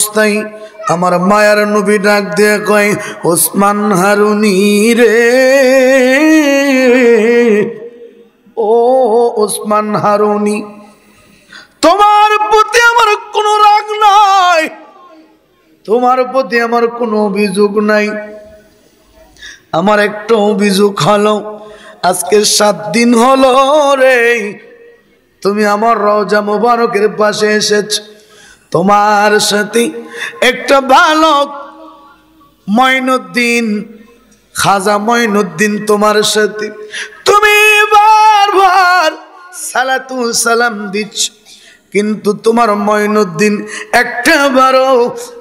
অবস্থায় আমার মায়ার নবী ডাক দিয়ে কয়, ওসমান হারুনি রে, ও ওসমান হারুনি, তোমার প্রতি আমার কোনো রাগ নাই, তোমার প্রতি আমার কোনো অভিযোগ নাই। আমার একটা অভিযোগ হলো, আজকে 7 দিন হলো রে তুমি আমার রওজা মুবারকের পাশে এসেছ, তোমার সাথে একটা বালক মঈনুদ্দিন, খাজা মঈনুদ্দিন, তোমার সাথে তুমি বারবার সালাতু সালাম দিচ্ছ, কিন্তু তোমার মঈনুদ্দিন একটাবারও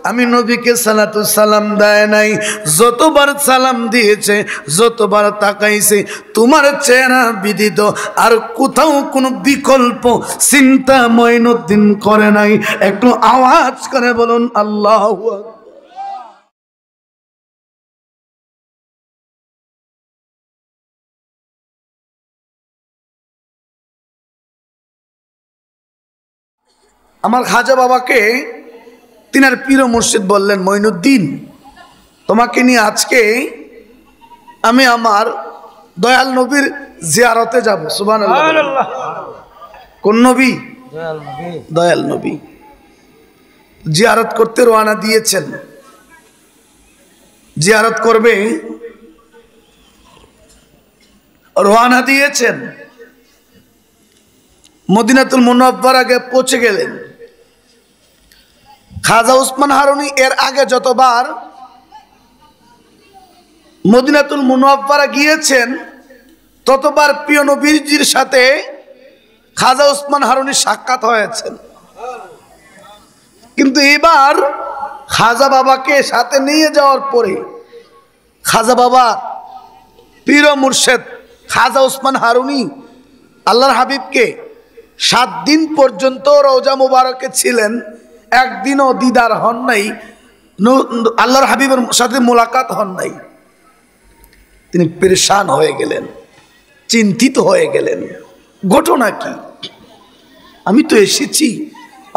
আমি নবীকে সালাতু সালাম দেয় নাই। যতবার সালাম দিয়েছে, যতবার তাকাইছে, তোমার চেহারা বিদিত, আর কোথাও কোনো বিকল্প চিন্তা মঈনুদ্দিন করে নাই। একটু আওয়াজ করে বলুন আল্লাহু আকবার। আমার খাজা বাবাকে তিনার পীর মুর্শিদ বললেন, মঈনুদ্দিন, তোমাকে নিয়ে আজকে আমি আমার দয়াল নবীর জিয়ারতে যাব। সুবহানাল্লাহ। কোন নবী? দয়াল নবী। জিয়ারত করতে রওনা দিয়েছেন। জিয়ারত করবে রওনা দিয়েছেন। মদিনাতুল মুনাওয়ারাকে পৌঁছে গেলেন। খাজা ওসমান হারুনি এর আগে যতবার মদিনাতুল মুনাওয়ারা গিয়েছেন, ততবার প্রিয় নবীজির সাথে খাজা ওসমান হারুনি সাক্ষাৎ হয়েছেন। কিন্তু এবার খাজা বাবাকে সাথে নিয়ে যাওয়ার পরে খাজা বাবা পীর মুর্শিদ খাজা ওসমান হারুনি আল্লাহর হাবিবকে 7 দিন পর্যন্ত রওজা মুবারকে ছিলেন, একদিনও দিদার হন নাই, আল্লাহর হাবিবের সাথে মোলাকাত হন নাই। তিনি পেরেশান হয়ে গেলেন, চিন্তিত হয়ে গেলেন। ঘটনা কি? আমি তো এসেছি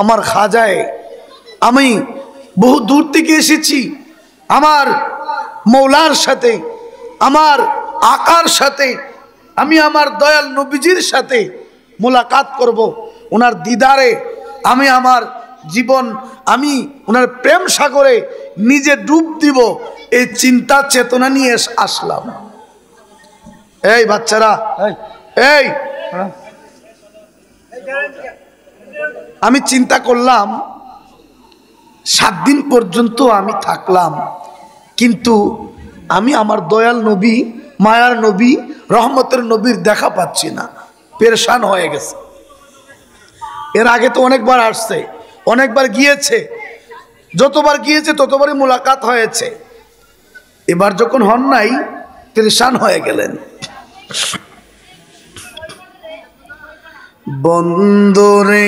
আমার খাজায়, আমি বহু দূর থেকে এসেছি আমার মৌলার সাথে, আমার আকার সাথে, আমি আমার দয়াল নবীজির সাথে মোলাকাত করব, ওনার দিদারে আমি আমার জীবন, আমি ওনার প্রেম সাগরে নিজে ডুব দিব, এই চিন্তা চেতনা নিয়ে আসলাম। এই বাচ্চারা, এই আমি চিন্তা করলাম 7 দিন পর্যন্ত আমি থাকলাম, কিন্তু আমি আমার দয়াল নবী, মায়ার নবী, রহমতের নবীর দেখা পাচ্ছি না। পেরেশান হয়ে গেছে। এর আগে তো অনেকবার আসছে, অনেকবার গিয়েছে, যতবার গিয়েছে ততবারই মোলাকাত হয়েছে। এবার যখন হন নাই, পেরেশান হয়ে গেলেন। বন্দরে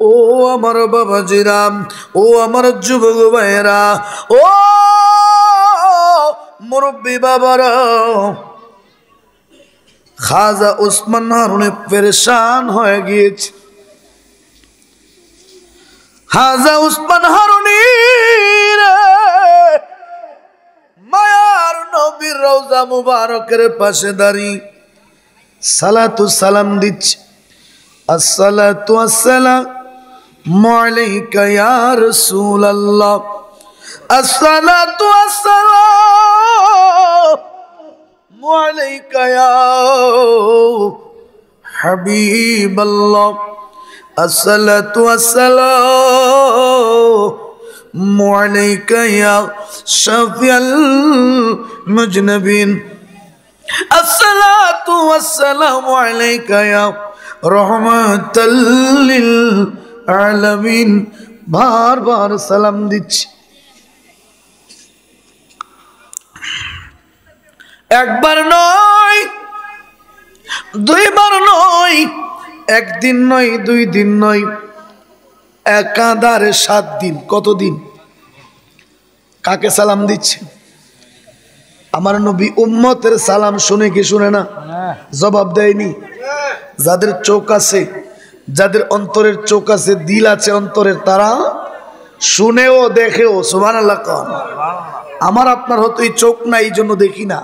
ও আমার বাবাজিরা, ও আমার যুবক ভাইয়েরা, ও মুরব্বী বাবারা, খাজা ওসমান হারুনি পেরেশান হয়ে গিয়েছে। খাজা ওসমান হারুনি মায়ার নবীর রওজা মুবারকের পাশে দাঁড়িয়ে সালাতু সালাম দিচ্ছে। আসসালাতু আসসালামু আলাইকা ইয়া রাসূলুল্লাহ, আসসালাতু আসসালামু আলাইকা ইয়া হাবিবাল্লাহ, আসসালাতু আসসালামু আলাইকা ইয়া শাফিয়াল মুজনাবিন, আসসালাতু আসসালামু আলাইকা ইয়া রহমাতাল লিল আলামিন। বারবার সালাম দিচ্ছি। একবার নয়, দুইবার নয়, একদিন নয়, 2 দিন নয়, একাধারে 7 দিন। কতদিন? কাকে সালাম দিচ্ছে? আমার নবী উম্মতের সালাম শুনে কি শুনে না? জবাব দেয়নি। যাদের চোখ আছে, যাদের অন্তরের চোখ আছে, দিল আছে অন্তরের, তারা শুনেও দেখেও। সুবহানাল্লাহ কোন। আমার আপনার হয়তো এই চোখ নাই, এই জন্য দেখি না।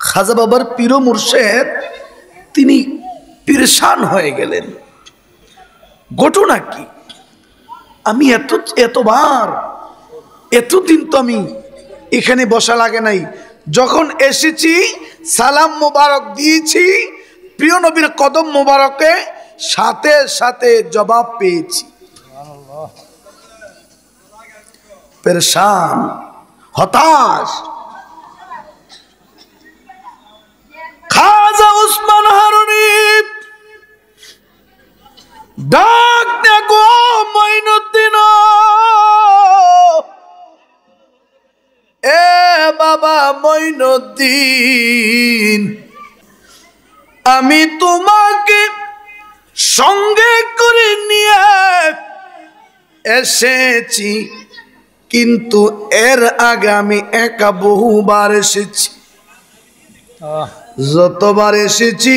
খাজা বাবার পীর মুর্শেদ তিনি পেরেশান হয়ে গেলেন। ঘটনা কি? আমি এতবার এতদিন তো আমি এখানে বসা লাগে নাই, যখন এসেছি সালাম মোবারক দিয়েছি প্রিয় নবীর কদম মোবারকে, সাথে সাথে জবাব পেয়েছি। পেরেশান, হতাশ। খাজা উসমান হারুনি ডাক দেখো মঈনুদ্দিন, এ বাবা মঈনুদ্দিন, আমি তোমাকে সঙ্গে করে নিয়ে এসেছি, কিন্তু এর আগে আমি একা বহুবার এসেছি। যতবার এসেছি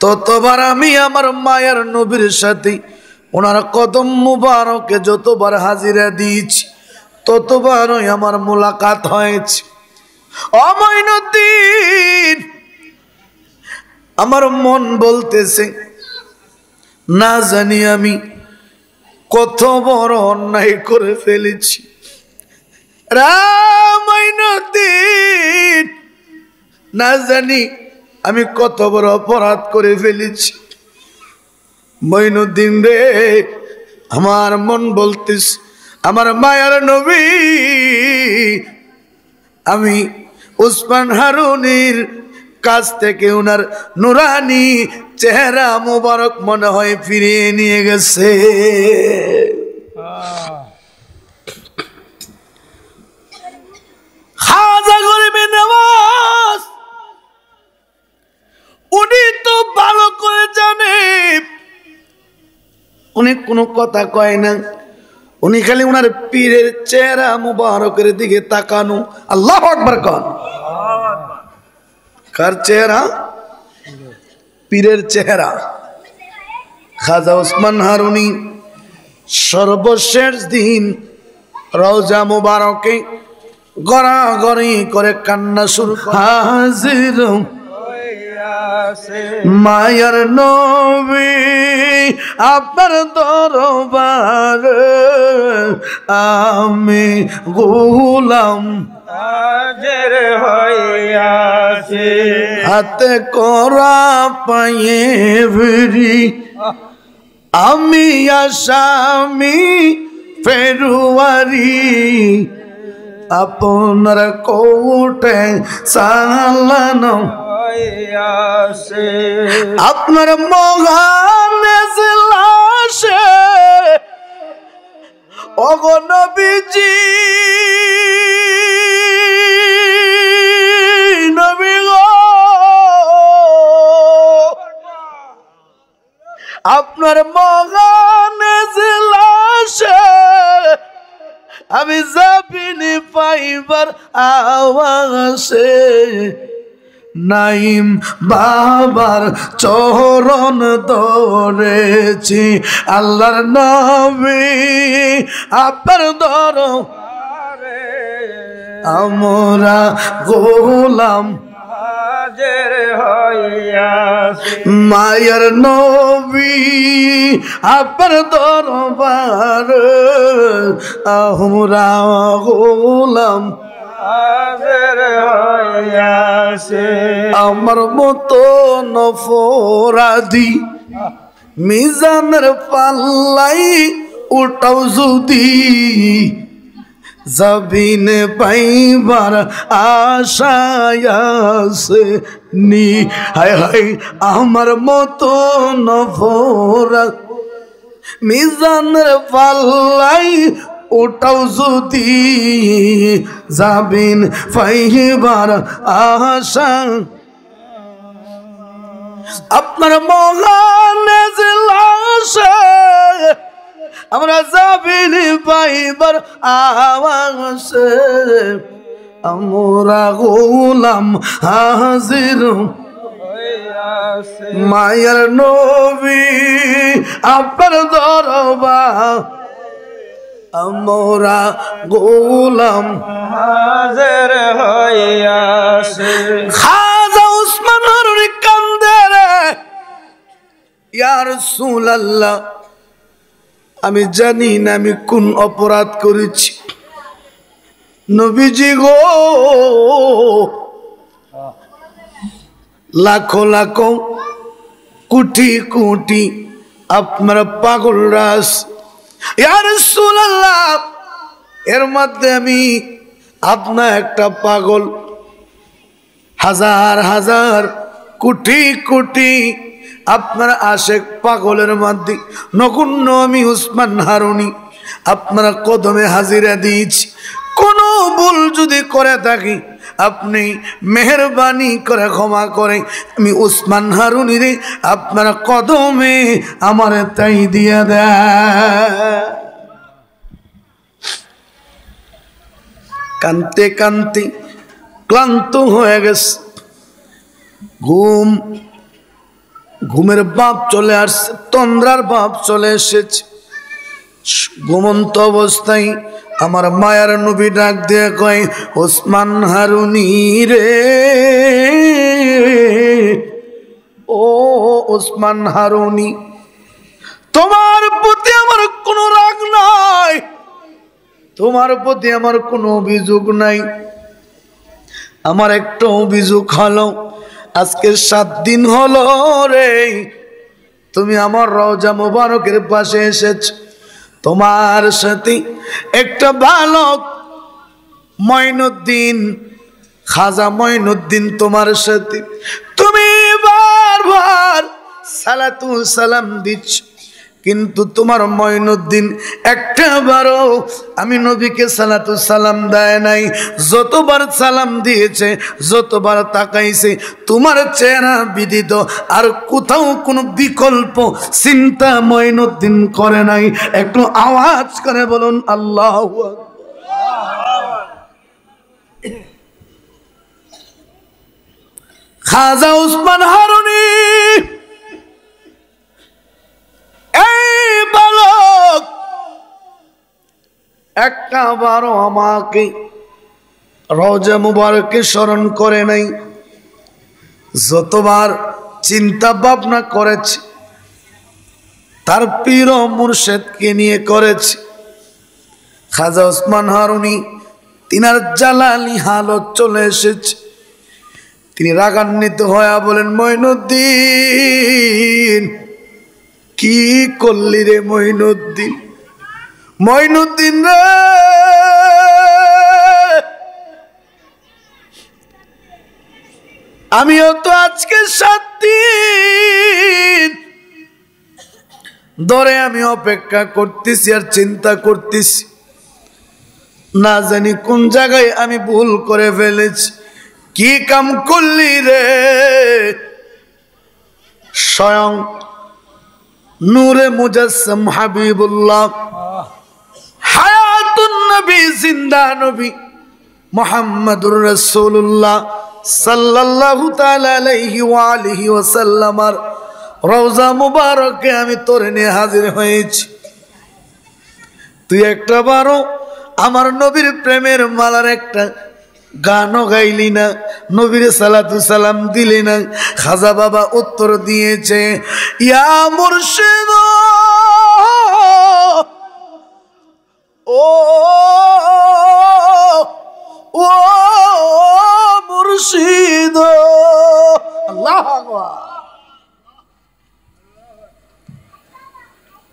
ততবার আমি আমার মায়ের নবীর সাথে ওনার কদম মুবারকে যতবার হাজিরা দিয়েছি, ততবারই আমার মোলাকাত হয়েছে। ও মঈনুদ্দিন, আমার মন বলতেছে না জানি আমি কত বড় অন্যায় করে ফেলেছি। মঈনুদ্দিন, না জানি আমি কত বড় অপরাধ করে ফেলেছি। মঈনুদ্দিন রে, আমার মন বলতেছে আমার মায়ার নবী, আমি উসমান হারুনির কাছ থেকে ওনার নুরানি চেহারা মোবারক মনে হয় ফিরিয়ে নিয়ে গেছে। খাজা গরিবে নওয়াজ উনি তো ভালো করে জানে, উনি কোনো কথা কয় না, উনি খালি উনার পীরের চেহারা মুবারকের দিকে তাকানো। আল্লাহু আকবার কোন। কার চেহারা? পীরের চেহারা। খাজা উসমান হারুনি সর্বশেষ দিন রওজা মুবারকে গড়াগড়ি করে কান্না শুরু করে। হাজির মায়ার নবী আপনার দরবারে আমি গোলাম হাজির হইয়াছি, হাতে করা পায়ে ভিড়ি আমি আসামি ফেরুয়ারি, আপনার কোটে সালানো আপনার মহান এজলাসে ওগো নবীজি, নবী গো, আপনার মহান এজলাসে আমি যাবিনি পাইবার আওয়াজে, নাইম বাবার চরণ ধরেছি, আল্লাহর নবী আপনার দরবারে আমরা গোলাম হাজির হইয়াছি, মায়ের নবী আপনার দরবারে আমরা গোলাম হাজির হইয়াছি। আমার মতো নফরাদি মিজানের পাল্লাই উঠাও যদি, জবিন পাইবার আশায় আছে নি, হায় হায় আমার মতো নফরাদ মিজানের পাল্লাই ওটাও যদি, যাবিন পাইবার আশা আপনার মহান এজলাসে আমরা যাবিন পাইবার আওয়াজে, আমরা গোলাম হাজির মায়ার নবী আপনার দরবার আমরা গোলাম হাজির হইয়াছে খাজা উসমান হারুনি কান্দে রে ইয়া রাসূলুল্লাহ আমি জানি না আমি কোন অপরাধ করেছি নবীজি গো লাখো লাখো কোটি কোটি আপনার পাগল রাস ইয়া রাসূলুল্লাহ এর মধ্যে আমি আপনা একটা পাগল হাজার হাজার কোটি কোটি আপনার আশেক পাগলের মধ্যে নগণ্য আমি উসমান হারুনি আপনার কদমে হাজিরা দিয়েছি কোনো ভুল যদি করে থাকি আপনি মেহেরবানি করে ক্ষমা করে আমি উসমান হারুনি রে আপনার কদমে আমার তাই দিয়ে দেয় কানতে কানতে ক্লান্ত হয়ে গেছে ঘুমের বাপ চলে আসছে তন্দ্রার বাপ চলে এসেছে ঘুমন্ত অবস্থায় আমার মায়ার নবী ডাক দিয়ে কয় ওসমান হারুনি রে ও ওসমান হারুনি তোমার প্রতি আমার কোনো রাগ নাই তোমার প্রতি আমার কোনো অভিযোগ নাই আমার একটা অভিযোগ হলো আজকে 7 দিন হলো রে তুমি আমার রওজা মুবারকের পাশে এসেছ তোমার সাথে একটা বালক মঈনুদ্দিন খাজা মঈনুদ্দিন তোমার সাথে তুমি বারবার সালাতু সালাম দিচ্ছ কিন্তু তোমার মঈনুদ্দিন একটাবারও আমি নবীকে সালাতু সালাম দেয় নাই যতবার সালাম দিয়েছে যতবার তাকাইছে তোমার চেহারা বিদিত আর কোথাও কোনো বিকল্প চিন্তা মঈনুদ্দিন করে নাই একটু আওয়াজ করে বলুন আল্লাহু আকবার খাজা উসমান হারুনি একটা বারও আমাকে রওজা মুবারকে স্মরণ করে নাই যতবার চিন্তা ভাবনা করেছে তার পীর ও মুর্শিদকে নিয়ে করেছে খাজা উসমান হারুনি তিনার জালালি হালত চলে এসেছে তিনি রাগান্বিত হয়ে বলেন মঈনুদ্দিন কি করলি রে মঈনুদ্দিন মঈনুদ্দিন রে আমিও তো আজকে 7 দিন ধরে আমি অপেক্ষা করতেছি আর চিন্তা করতেছি না জানি কোন জায়গায় আমি ভুল করে ফেলেছি কি কাম করলি রে স্বয়ং নূরে মুজাসসাম হাবিবুল্লাহ হায়াতুন নবী জিন্দা নবী মুহাম্মাদুর রাসূলুল্লাহ সাল্লাল্লাহু তাআলা আলাইহি ওয়া আলিহি ওয়াসাল্লামার রওজা মুবারকে আমি তোরে নিয়ে হাজির হয়েছি তুই একটা বারো আমার নবীর প্রেমের মালার একটা গানও গাইলি না নবীর সালাতু সালাম দিলি না খাজা বাবা উত্তর দিয়েছে ইয়া মুর্শিদ ও ও মুর্শিদ আল্লাহু আকবার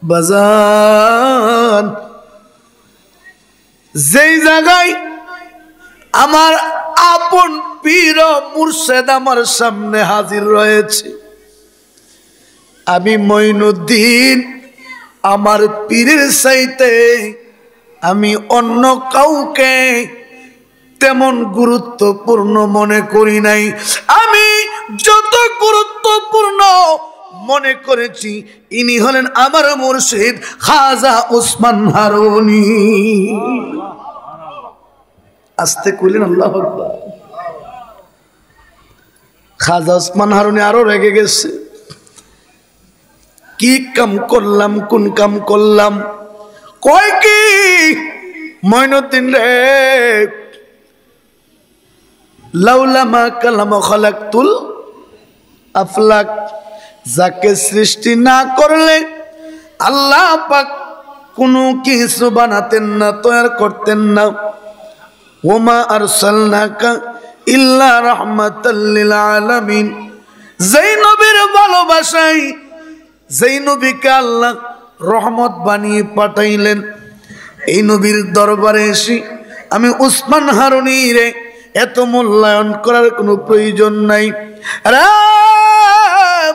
বাজান যেই জায়গায় আমার আপন পীর মুর্শিদ আমার সামনে হাজির রয়েছে আমি মঈনুদ্দিন আমার পীরের চাইতে আমি অন্য কাউকে তেমন গুরুত্বপূর্ণ মনে করি নাই আমি যত গুরুত্বপূর্ণ মনে করেছি ইনি হলেন আমার মুর্শিদ খাজা উসমান হারুনি আস্তে কইলেন আল্লাহু আকবার। খাজা ওসমান হারুনি আরো রেগে গেছে, কি কাম করলাম, কোন কাম করলাম? কয় কি মঈনুদ্দিন রে, লাউলা মা কালাম খালাকতুল আফলাক, যাকে সৃষ্টি না করলে আল্লাহ পাক কোনো কিছু বানাতেন না, তৈরি করতেন না। ওমা আরসালনাকা ইল্লা রাহমাতাল লিল আলামিন, যেই নবীর ভালোবাসায় যেই নবীকে আল্লাহ রহমত বানিয়ে পাঠাইলেন, এই নবীর দরবারে এসে আমি উসমান হারুনি রে এত মূল্যায়ন করার কোনো প্রয়োজন নাই। রে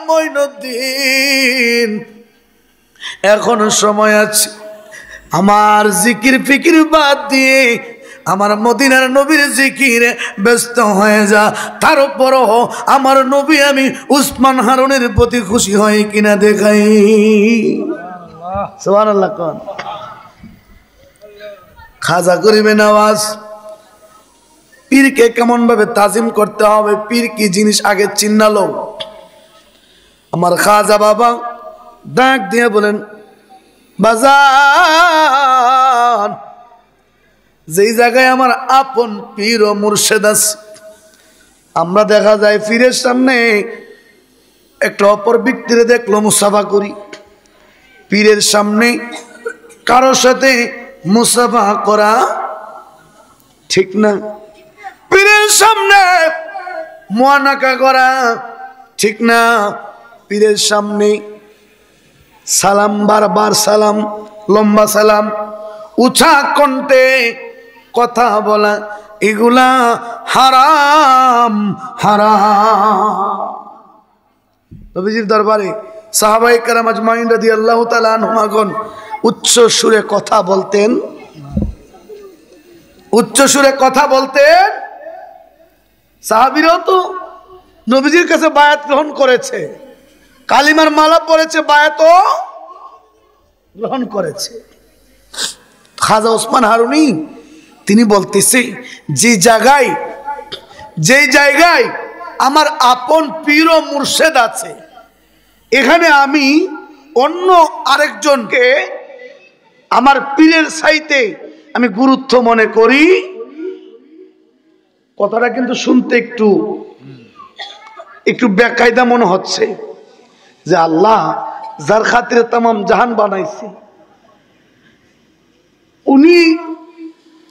মঈনুদ্দিন, এখন সময় আছে, আমার জিকির ফিকির বাদ দিয়ে আমার মদিনার নবীর জিকিরে ব্যস্ত হয়ে যা। তারপরও আমার নবী আমি উসমান হারুনের প্রতি খুশি হয় কিনা দেখাই। সুবহানাল্লাহ। কোন খাজা গরিবে নওয়াজ পীরকে কেমন ভাবে তাজিম করতে হবে, পীর কি জিনিস আগে চিন্নালো। আমার খাজা বাবা ডাক দিয়ে বলেন, বাজান, যেই জায়গায় আমার আপন পীর ও মুর্শেদ আছে, আমরা দেখা যায় পীরের সামনে একটা অপর ব্যক্তিরে দেখলো মুসাফা করি, পীরের সামনে কারো সাথে মুসাফা করা ঠিক না, পীরের সামনে মুআনাকা করা ঠিক না, পীরের সামনে সালাম, বারবার সালাম, লম্বা সালাম, উঁচা কণ্ঠে কথা বলা, এগুলা হারাম হারাম। নবীজির দরবারে সাহাবায়ে কেরাম আজমাইন রাদিয়াল্লাহু তাআলা আনহুমাগণ উচ্চ সুরে কথা বলতেন, উচ্চ সুরে কথা বলতেন। সাহাবীরাও তো নবীজির কাছে বায়াত গ্রহণ করেছে, কালিমার মালা পড়েছে, বায়াতও গ্রহণ করেছে। খাজা ওসমান হারুনি তিনি বলতেছে, যে জায়গায় আমার আপন পীর ও মুর্শেদ আছে, এখানে আমি অন্য আরেকজনকে আমার পীরের চাইতে আমি গুরুত্ব মনে করি। কথাটা কিন্তু শুনতে একটু বেকায়দা মনে হচ্ছে, যে আল্লাহ যার খাতিরে তামাম জাহান বানাইছে,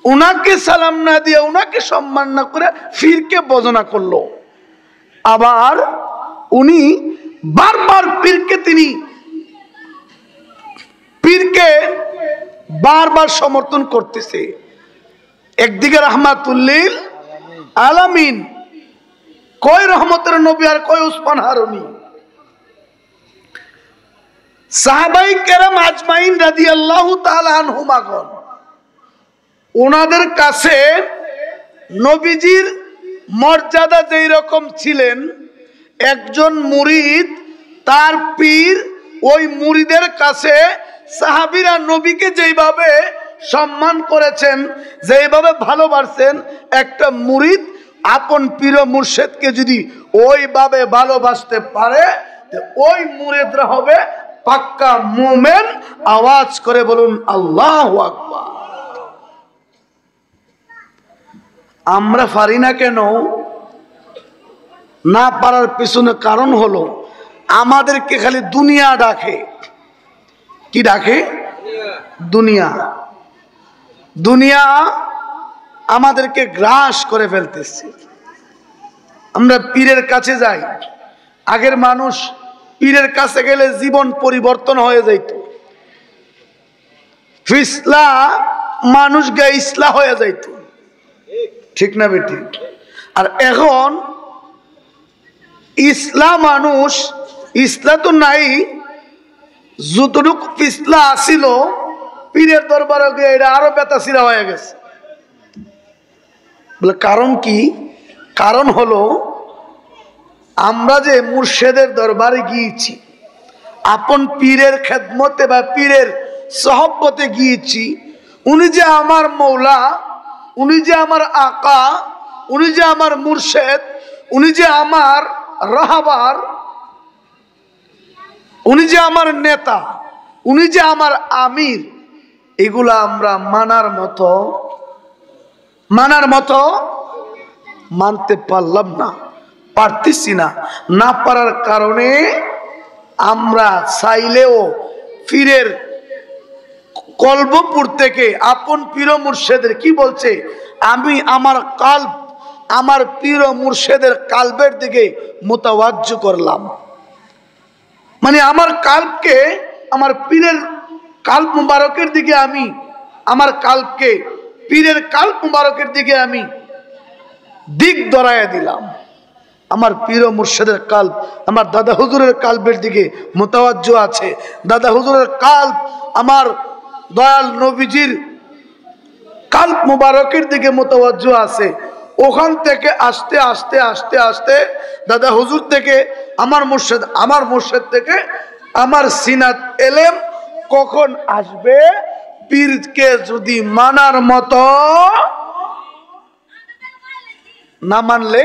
উনাকে সালাম না দিয়ে, উনাকে সম্মান না করে পীরকে বজনা করলো। আবার উনি বারবার পীরকে বারবার সমর্থন করতেছে। একদিকে রাহমাতুল্লিল আলামিন, কয় রহমতের নবী আর কয় উসমান হারুনি। সাহাবায়ে কেরাম আজমাইন রাদিয়াল্লাহু তাআলা আনহুমাগণ ওনাদের কাছে নবীজির মর্যাদা যেই রকম ছিলেন, একজন মুরিদ তার পীর, ওই মুরিদের কাছে সাহাবীরা নবীকে যেইভাবে সম্মান করেছেন, যেইভাবে ভালোবাসেন, একটা মুরিদ আপন পীর মুর্শেদকে যদি ওইভাবে ভালোবাসতে পারে, ওই মুরিদরা হবে পাক্কা মুমিন। আওয়াজ করে বলুন আল্লাহু আকবার। আমরা পারি না কেন? না পারার পিছনে কারণ হলো আমাদেরকে খালি দুনিয়া ডাকে। কি ডাকে? দুনিয়া। দুনিয়া আমাদেরকে গ্রাস করে ফেলতেছে। আমরা পীরের কাছে যাই, আগের মানুষ পীরের কাছে গেলে জীবন পরিবর্তন হয়ে যাইত, ফিসলা মানুষ গে ইসলাম হয়ে যাইত, ঠিক না বেটি? আর এখন ইসলাম মানুষ, ইসলাম তো নাই, যতটুকু পিছলা আসিল পীরের দরবারে গিয়ে এটা আরো বেতাসিরা হয়ে গেছে। বলে কারণ কি? কারণ হলো আমরা যে মুর্শেদের দরবারে গিয়েছি, আপন পীরের খেদমতে বা পীরের সহবতে গিয়েছি, উনি যে আমার মৌলা, উনি যে আমার আকা, উনি যে আমার মুর্শেদ, উনি যে আমার রাহবার, উনি যে আমার নেতা, উনি যে আমার আমির, এগুলা আমরা মানার মতো মানতে পারলাম না, পারতেছি না। না পারার কারণে আমরা চাইলেও পীরের কলবপুর থেকে আপন পীর মুর্শেদের কি বলছে, আমি আমার কাল্ব আমার পীর মুর্শেদের কাল্বের দিকে মুতাওয়াজ্জু করলাম। মানে আমার কাল্বকে আমার পীরের কাল্ব মুবারকের দিকে আমি, আমার কাল্বকে পীরের কাল্ব মুবারকের দিকে আমি দিক ধরাইয়া দিলাম। আমার পীর মুর্শেদের কাল্ব আমার দাদা হুজুরের কাল্বের দিকে মুতাওয়াজ্জু আছে। দাদা হুজুরের কাল্ব আমার দয়াল নবীজির কাল্ব মুবারকের দিকে মুতাওয়াজ্জু আছে। ওখান থেকে আস্তে আস্তে আস্তে আস্তে দাদা হুজুর থেকে আমার মুর্শেদ থেকে আমার সিনাত এলেম কখন আসবে, পীরকে যদি মানার মতো না মানলে,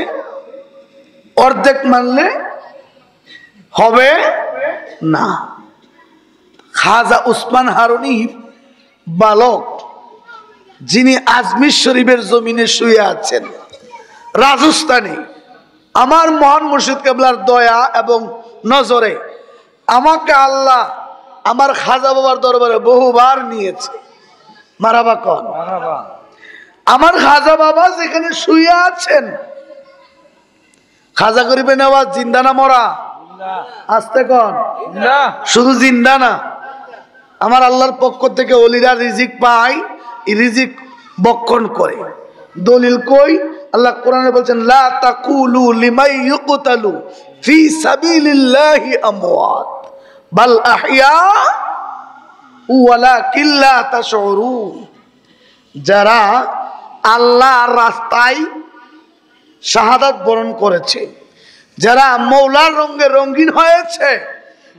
অর্ধেক মানলে হবে না। খাজা উসমান হারুনি বালক, যিনি আজমির শরীফের জমিনে শুয়ে আছেন রাজস্থানে, আমার মহান মুর্শিদ কেবলার দয়া এবং নজরে আমাকে আল্লাহ আমার খাজা বাবার দরবারে বহুবার নিয়েছে। মারাবা কন। আমার খাজা বাবা যেখানে শুয়ে আছেন, খাজা গরিবে নেওয়া জিন্দা না মরা? আসতে কন। শুধু জিন্দা না, আমার আল্লাহর পক্ষ থেকে ওলিরা রিজিক পায়, রিজিক বক্ষণ করে। দলিল কই? আল্লাহ কোরআনে বলছেন, লা তাকুলু লিমাই ইউকতালু ফি সাবিলিল্লাহি আমওয়াত বাল আহইয়া ওয়ালাকিন লা তাশউরুন। যারা আল্লাহর রাস্তায় শাহাদাত বরণ করেছে, যারা মৌলার রঙে রঙিন হয়েছে,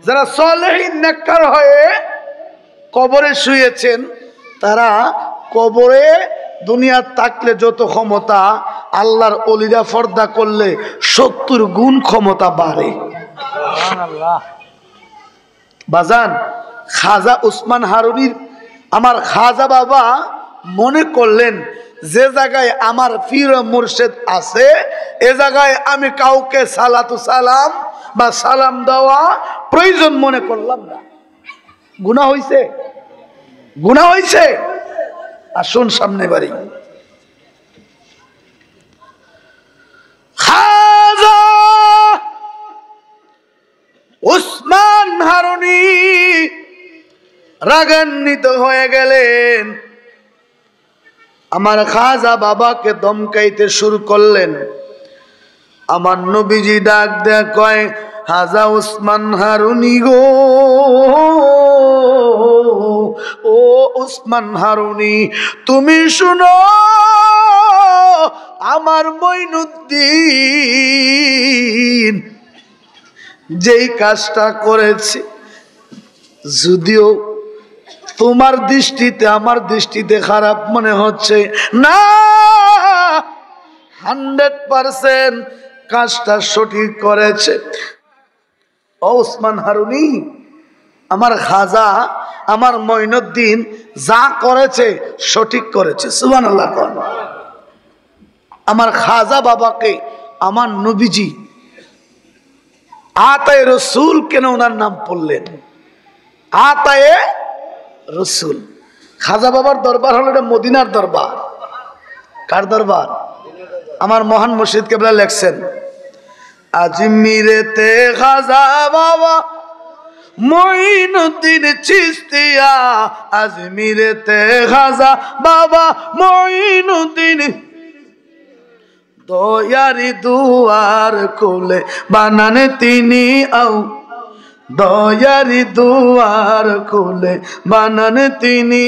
যারা সলেহীন নেককার হয়ে কবরে শুয়েছেন, তারা কবরে দুনিয়া থাকলে যত ক্ষমতা, আল্লাহর ওলিরা ফর্দা করলে 70 গুণ ক্ষমতা বাড়ে। বাজান, খাজা উসমান হারুনির আমার খাজা বাবা মনে করলেন, যে জায়গায় আমার পীর মুর্শিদ আছে এ জায়গায় আমি কাউকে সালাতু সালাম বা সালাম দেওয়া প্রয়োজন মনে করলাম না। গুনাহ হইছে? গুনাহ হইছে? আসুন সামনে বাড়ি। খাজা উসমান হারুনি রাগান্বিত হয়ে গেলেন। আমার খাজা বাবাকে ধমকাইতে শুরু করলেন। আমার নবীজি ডাক দেয়া কয়, খাজা উসমান হারুনি গো, ও উসমান হারুনি, তুমি শুনো, আমার মঈনুদ্দিন যেই কাজটা করেছে, যদিও তোমার দৃষ্টিতে আমার দৃষ্টিতে খারাপ মনে হচ্ছে না, 100% কাজটা সঠিক করেছে। ও উসমান হারুনি, আমার খাজা আমার মঈনুদ্দিন যা করেছে সঠিক করেছে। সুবহানাল্লাহ। আমার খাজা বাবাকে আমার নবীজি আতায়ে রসুল কেন ওনার নাম পড়লেন? আতায়ে রসুল। খাজা বাবার দরবার হলো এটা মদিনার দরবার। কার দরবার? আমার মহান মুর্শিদ কেবলা লেখছেন, আজমিরেতে খাজা বাবা মঈনুদ্দিন চিশতিয়া, আজমিরেতে খাজা বাবা মঈনুদ্দিন দয়ারি দুয়ার খুলে বানান তিনি, আও দয়ারি দুয়ার খুলে বানান তিনি।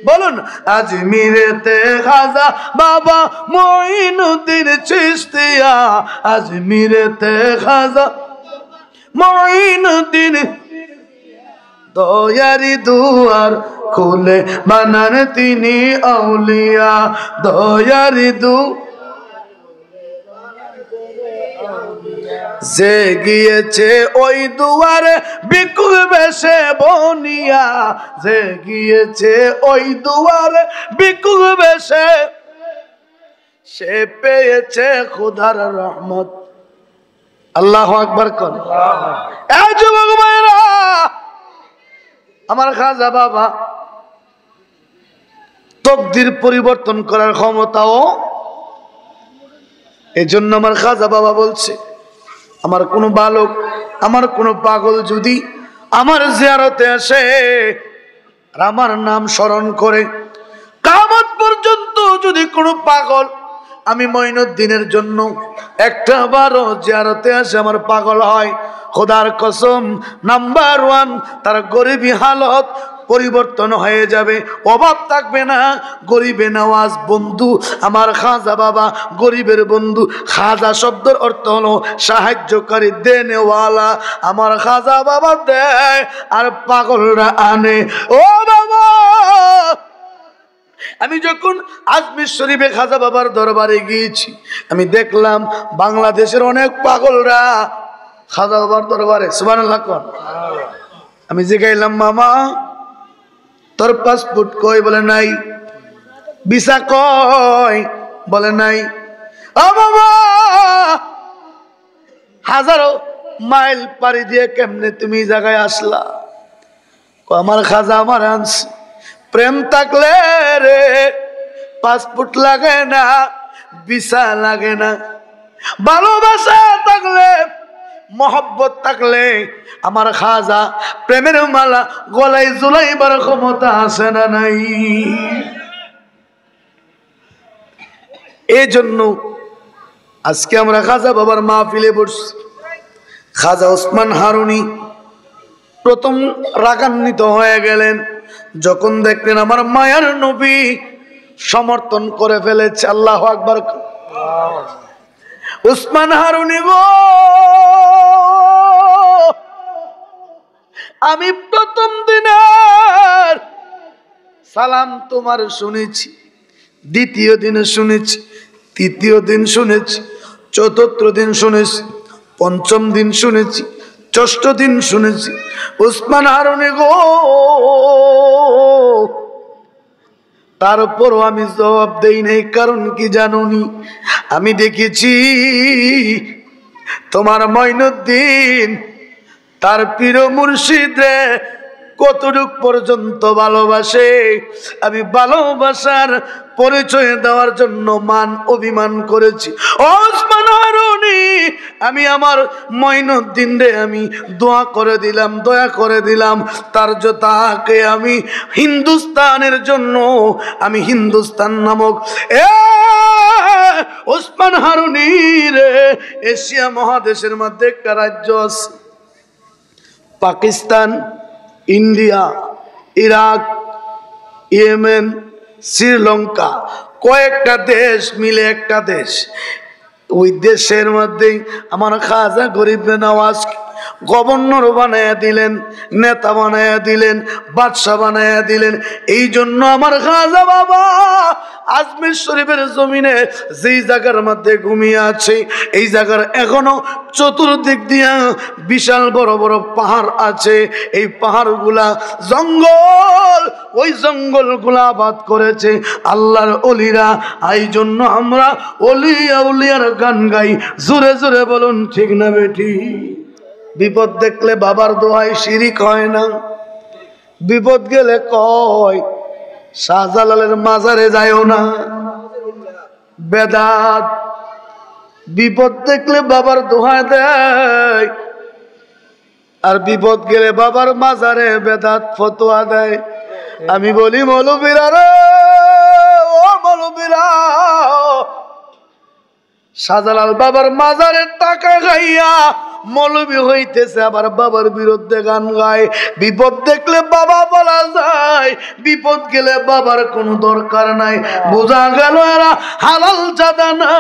বলুন, আজমিরেতে খাজা বাবা মঈনুদ্দিন চিশতিয়া, আজমিরেতে খাজা মঈনুদ্দিন দয়ারি দুয়ার খুলে বানান তিনি আউলিয়া দয়ার দু যে গিয়েছে ওই দুয়ারে বিকুল বেশে বনিয়া যে গিয়েছে ওই দুয়ারে বিকুল বেশে সে পেয়েছে খোদার রহমত আল্লাহু আকবার কোন এই যুবক ভাইরা আমার খাজা বাবা তকদির পরিবর্তন করার ক্ষমতাও এজন্য আমার খাজা বাবা বলছে আমার কোন বালক আমার কোন পাগল যদি আমার জিয়ারতে আসে আর আমার নাম স্মরণ করে কিয়ামত পর্যন্ত যদি কোনো পাগল আমি মঈনুদ্দিনের জন্য একটা বারও জিয়ারতে আসে আমার পাগল হয় খোদার কসম নাম্বার 1 তার গরিবী হালত পরিবর্তন হয়ে যাবে অভাব থাকবে না গরিবে নওয়াজ বন্ধু আমার খাজা বাবা গরিবের বন্ধু খাজা শব্দের অর্থ হলো সাহায্যকারী দেনেওয়ালা আমার খাজা বাবা দেয় আর পাগলরা আনে ও বাবা আমি যখন আজমির শরীফে খাজা বাবার দরবারে গিয়েছি আমি দেখলাম বাংলাদেশের অনেক পাগলরা খাজা বাবার দরবারে সুবহানাল্লাহ কোন আমি জিজ্ঞাইলাম মামা তোর পাসপোর্ট কই বলে নাই ভিসা কই বলে নাই ও মামা হাজারো মাইল পাড়ি দিয়ে কেমনে তুমি জায়গায় আসলা আমার খাজা আমার আনছে প্রেম থাকলে রে পাসপোর্ট লাগে না ভিসা লাগে না ভালোবাসা থাকলে মোহব্বত থাকলে আমার খাজা প্রেমের মালা গলায় ঝুলাইবার ক্ষমতা আছে না নাই এই জন্য আজকে আমরা খাজা বাবার মাহফিলে বসছি খাজা ওসমান হারুনি প্রথম রাগান্বিত হয়ে গেলেন যখন দেখলেন আমার মায়ার নবী সমর্থন করে ফেলেছে আল্লাহু আকবার ওসমান হারুনি গো আমি প্রথম দিনের সালাম তোমার শুনেছি দ্বিতীয় দিনে শুনেছি তৃতীয় দিন শুনেছি চতুর্থ দিন শুনেছি পঞ্চম দিন শুনেছি ষষ্ঠ দিন শুনেছি ওসমান হারুনি গো তারপরও আমি জবাব দেই নাই কারণ কি জানুনি আমি দেখেছি তোমার মঈনুদ্দিন তার পীর মুর্শিদ রে কতটুক পর্যন্ত ভালোবাসে আমি ভালোবাসার পরিচয় দেওয়ার জন্য মান অভিমান করেছি ওসমান হারুনি আমি আমার মঈনুদ্দিন রে আমি দোয়া করে দিলাম দয়া করে দিলাম তার তাকে আমি হিন্দুস্তানের জন্য আমি হিন্দুস্তান নামক ওসমান হারুনি রে এশিয়া মহাদেশের মধ্যে একটা রাজ্য আছে Pakistan India Iraq Yemen Sri Lanka কয়েকটা দেশ মিলে একটা দেশ ওই দেশের মধ্যে আমার খাজা গরিব নওয়াজ গভর্নর বানায়া দিলেন নেতা বানায়া দিলেন বাদশা বানায়া দিলেন এই জন্য আমার খাজা বাবা আজমির শরীফের জমিনে যেই জায়গার মধ্যে ঘুমিয়ে আছে এই জায়গার এখনো চতুর্দিক দিয়া বিশাল বড় বড় পাহাড় আছে এই পাহাড়গুলা জঙ্গল ওই জঙ্গলগুলা আবাদ করেছে আল্লাহর ওলিরা এই জন্য আমরা ওলিয়া উলিয়ার গান গাই জোরে জোরে বলুন ঠিক না বেটি বিপদ দেখলে বাবার দোহাই শিরিক হয় না বিপদ গেলে কয় শাহজালালের মাজারে যায়ও না বেদাত বিপদ দেখলে বাবার দোহাই দেয় আর বিপদ গেলে বাবার মাজারে বেদাত ফতোয়া দেয় আমি বলি মৌলবীরা রে ও মৌলবীরা শাহজালাল বাবার মাজারের টাকা খাইয়া মৌলবী হইতেছে আবার বাবার বিরুদ্ধে গান গায় বিপদ দেখলে বাবা বলা যায় বিপদ গেলে বাবার কোনো দরকার নাই বোঝা গেল এরা হালাল জাদা না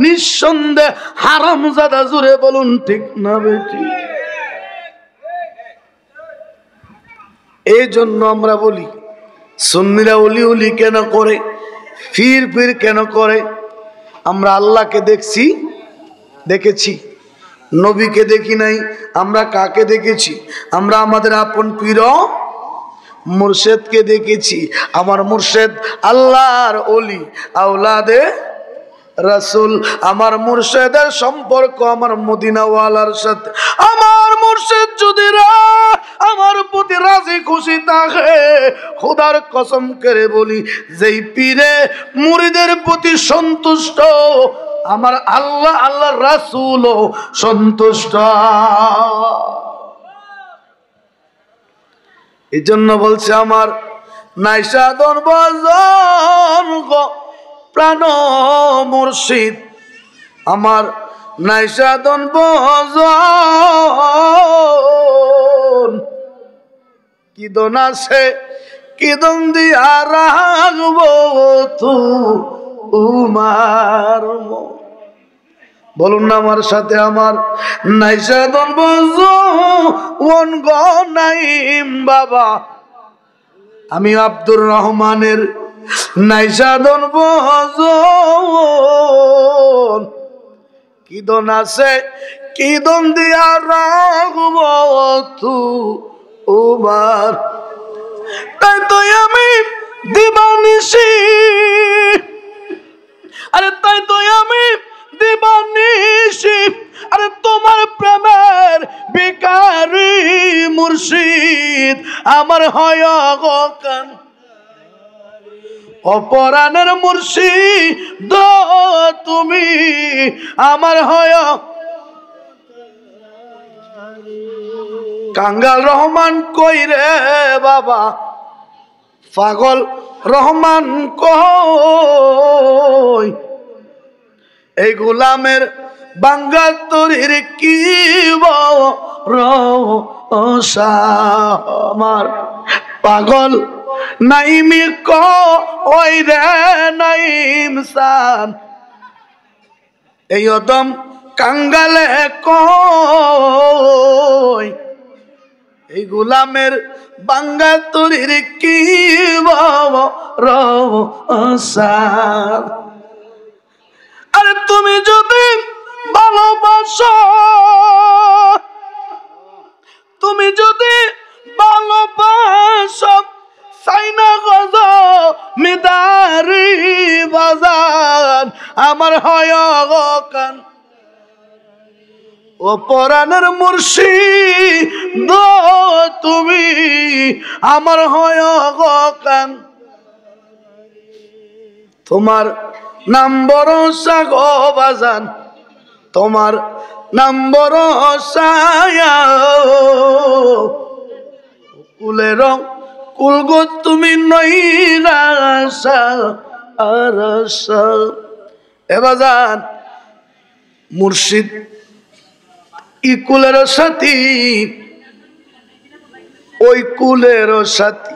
নিঃসন্দেহে হারাম জাদা জুড়ে বলুন ঠিক না বেটি এই জন্য আমরা বলি সুন্নিরা উলি উলি কেন করে, ফির ফির কেন করে? আমরা আল্লাহকে দেখছি, দেখেছি, নবীকে দেখি নাই। আমরা কাকে দেখেছি? আমরা আমাদের আপন পীর মুর্শেদকে দেখেছি। আমার মুর্শেদ আল্লাহর ওলি, আওলাদে রাসূল। আমার মুর্শেদের সম্পর্ক আমার মদিনাওয়ালার সাথে। আমার মুর্শেদ যদি আমার প্রতি রাজি খুশি থাকে, খোদার কসম করে বলি, যেই পীরে মুরিদের প্রতি সন্তুষ্ট, আমার আল্লাহ আল্লাহর রাসূলও সন্তুষ্ট। এই জন্য বলছে আমার নাইসাদন ভজন গো প্রাণ মুর্শিদ, আমার নাইসাদন ভজন কি দন আছে, কি দন দিয়া রাখবো তোমার। বলুন না আমার সাথে, আমার নাইসাদন ভজন গো নাইম বাবা, আমি আব্দুর রহমানের নাইসাদন ভজন কি দন আছে, কি দন দিয়া রাখবো তোমার। তাই তো আমি দিবানিশি, আরে তাই তো আমি দিবানিশি, আরে তোমার প্রেমের ভিখারি মুর্শিদ আমার হয় গান। অপরাণের মুর্শিদ তুমি আমার হয়। কাঙ্গাল রহমান কই রে বাবা, পাগল রহমান কই, এই গোলামের বাঙ্গাল তরির কি রসা। আমার পাগল নাইমি কই রে নাইম সান, এই অদম কাঙ্গালে কই, এই গোলামের বাঙ্গাল তরির কি রসা। আরে তুমি যদি ভালোবাসো, তুমি যদি ভালোবাসো, সাইনা গজ মিদারি বাজান আমার হয় কান। ও পরাণের মুর্শিদ তুমি আমার হয় কান। তোমার নাম ভরসা গো বাজান, তোমার নাম ভরসা। কুলের কুল গো তুমি নৈরাশা আর এ বাজান। মুর্শিদ ই কুলের সাথী, ওই কুলের সাথী,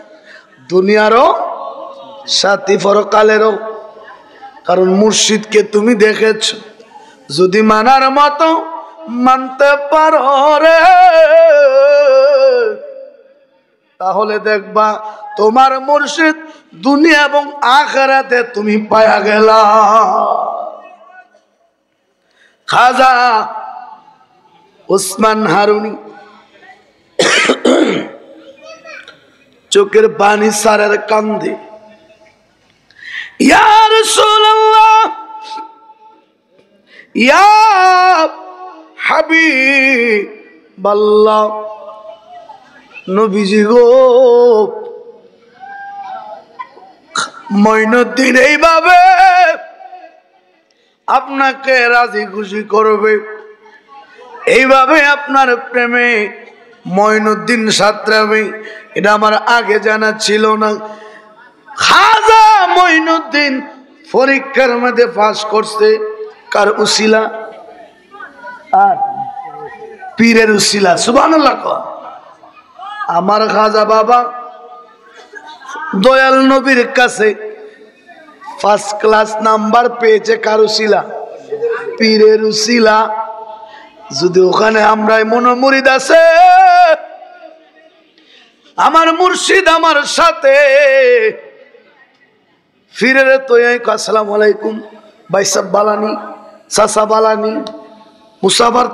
দুনিয়ারও সাথী, পরকালেরও। কারণ মুর্শিদকে তুমি দেখেছ, যদি মানার মতো মানতে পারো রে, তাহলে দেখবা তোমার মুর্শিদ দুনিয়া এবং আখিরাতে তুমি পায়া গেলা। খাজা ওসমান হারুনি চোখের পানি সারের কান্দে, ইয়া রাসূলুল্লাহ, ইয়া হাবিবাল্লাহ, নবীজি গো মঈনুদ্দিন এইভাবে আপনাকে রাজি খুশি করবে, এইভাবে আপনার প্রেমে মঈনুদ্দিন সাঁতরাবে, এটা আমার আগে জানা ছিল না। খাজা মঈনুদ্দিন পরীক্ষার মধ্যে পাস করছে কার উসিলা? আর পীরের উসিলা। সুবহানাল্লাহ। আমার খাজা বাবা দয়াল নবীর কাছে ফার্স্ট ক্লাস নাম্বার পেয়েছে কার উসিলা? পীরের উসিলা। যদি ওখানে আমরা মনোমুরিদ আছে, আমার মুর্শিদ আমার সাথে ফিরে রে তো আসসালামু আলাইকুম ভাই সাহেব বালানি চাচা বালানি মুসাফার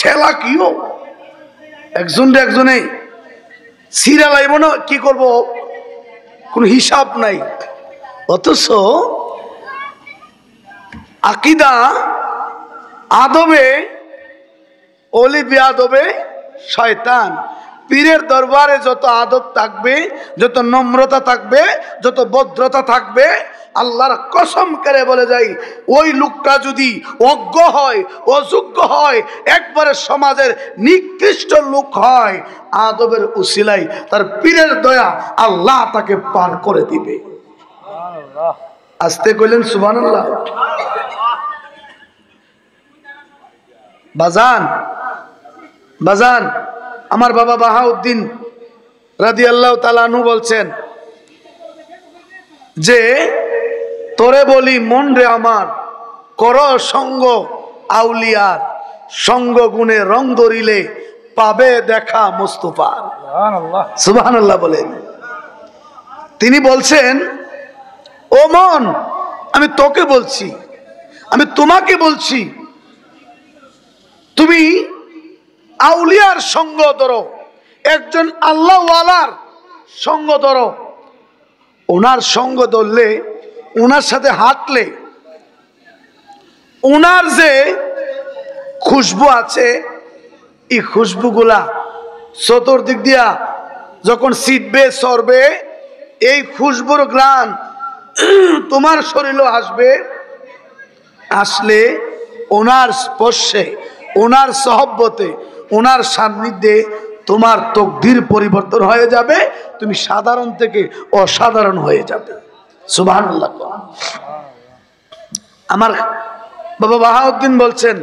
ঠেলা কিও একজনে সিরা লাইব না কি করব কোনো হিসাব নাই। অথচ আকিদা আদবে অলি বিয়াদবে শয়তান। পীরের দরবারে যত আদব থাকবে, যত নম্রতা থাকবে, যত ভদ্রতা থাকবে, আল্লাহর কসম করে বলে যাই ওই লোকটা যদি অজ্ঞ হয়, অযোগ্য হয়, একবারে সমাজের নিকৃষ্ট লোক হয়, আদবের উসিলাই তার পীরের দয়া আল্লাহ তাকে পার করে দিবে। আস্তে কইলেন সুবহানাল্লাহ। বাজান আমার বাবা বাহাউদ্দিন রাদিয়াল্লাহু তাআলা আনহু বলছেন যে তোরে বলি মন রে আমার কর সঙ্গ আউলিয়ার, সঙ্গ গুণে রং ধরিলে পাবে দেখা মুস্তাফার। সুবহানাল্লাহ বলেন। তিনি বলছেন ও মন, আমি তোকে বলছি, আমি তোমাকে বলছি, তুমি আউলিয়ার সঙ্গ ধরো, একজন আল্লাহওয়ালার সঙ্গ ধরো। ওনার সঙ্গ ধরলে, ওনার সাথে হাঁটলে, ওনার যে খুশবু আছে এই খুশবুগুলা চতুর্দিক দিয়া যখন ছিটবে সরবে, এই খুশবুর গ্রাণ তোমার শরীরও আসবে। আসলে ওনার স্পর্শে, ওনার সহবতে, ওনার সান্নিধ্যে তোমার তকদির পরিবর্তন হয়ে যাবে, তুমি সাধারণ থেকে অসাধারণ হয়ে যাবে। সুবহানাল্লাহ। আমার বাবা বাহাউদ্দিন বলছেন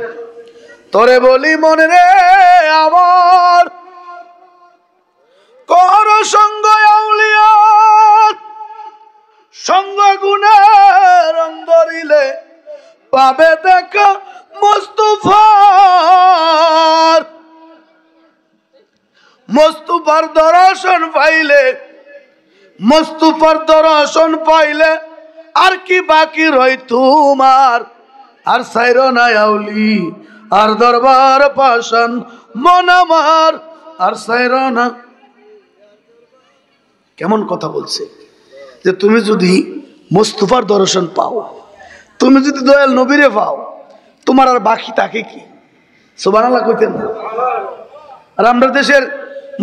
তোরে বলি মনে রে আমার কর সঙ্গ আউলিয়ার, সঙ্গ গুণে রং ধরিলে পাবে দেখা মুস্তাফার। মুস্তাফার দর্শন পাইলে, মুস্তাফার দর্শন পাইলে আর কি বাকি রই তোমার। আর সাইরো না আউলি আর দরবার পাশান মন আমার, আর সাইরো না। কেমন কথা বলছে যে তুমি যদি মুস্তাফার দর্শন পাও, তুমি যদি দয়াল নবীরে পাও, তোমার আর বাকি থাকে কি? সুবহানাল্লাহ কইতেন না? আর আমরা দেশের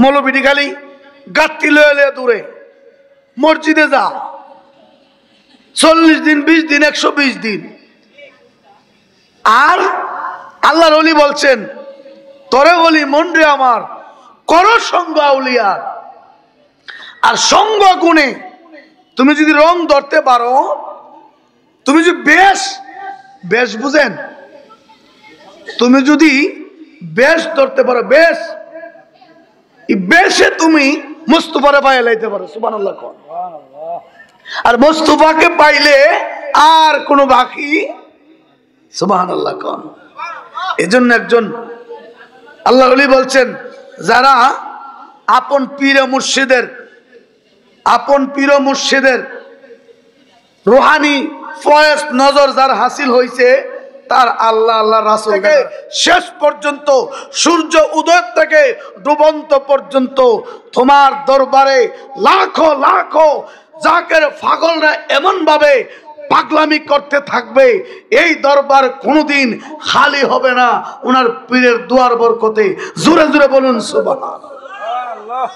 মৌলবি খালি গাত্তি লয়ে দূরে মসজিদে যা 40 দিন 20 দিন 120 দিন। আর আল্লাহর ওলি বলছেন তোরে বলি মন রে আমার কর সঙ্গ আউলিয়ার, আর সঙ্গ গুণে তুমি যদি রং ধরতে পারো, তুমি যদি বেশ বুঝেন, তুমি যদি বেশ ধরতে পারো, বেশে তুমি মুস্তাফারে পাইয়া লাইতে পারো। সুবহানাল্লাহ। আর মুস্তাফাকে পাইলে আর কোনো বাকি। সুবহানাল্লাহ। এজন্য একজন আল্লাহ ওলি বলছেন যারা আপন পীর মুর্শিদের রুহানি ফয়েজ নজর যার হাসিল হয়েছে, তার আল্লাহ আল্লাহ রাসূল শেষ পর্যন্ত সূর্য উদয় থেকে ডুবন্ত পর্যন্ত তোমার দরবারে লাখো লাখো জাকের পাগলরা এমন ভাবে পাগলামি করতে থাকবে, এই দরবার কোনোদিন খালি হবে না ওনার পীরের দুয়ার বরকতে। জোরে জোরে বলুন সুবহানাল্লাহ।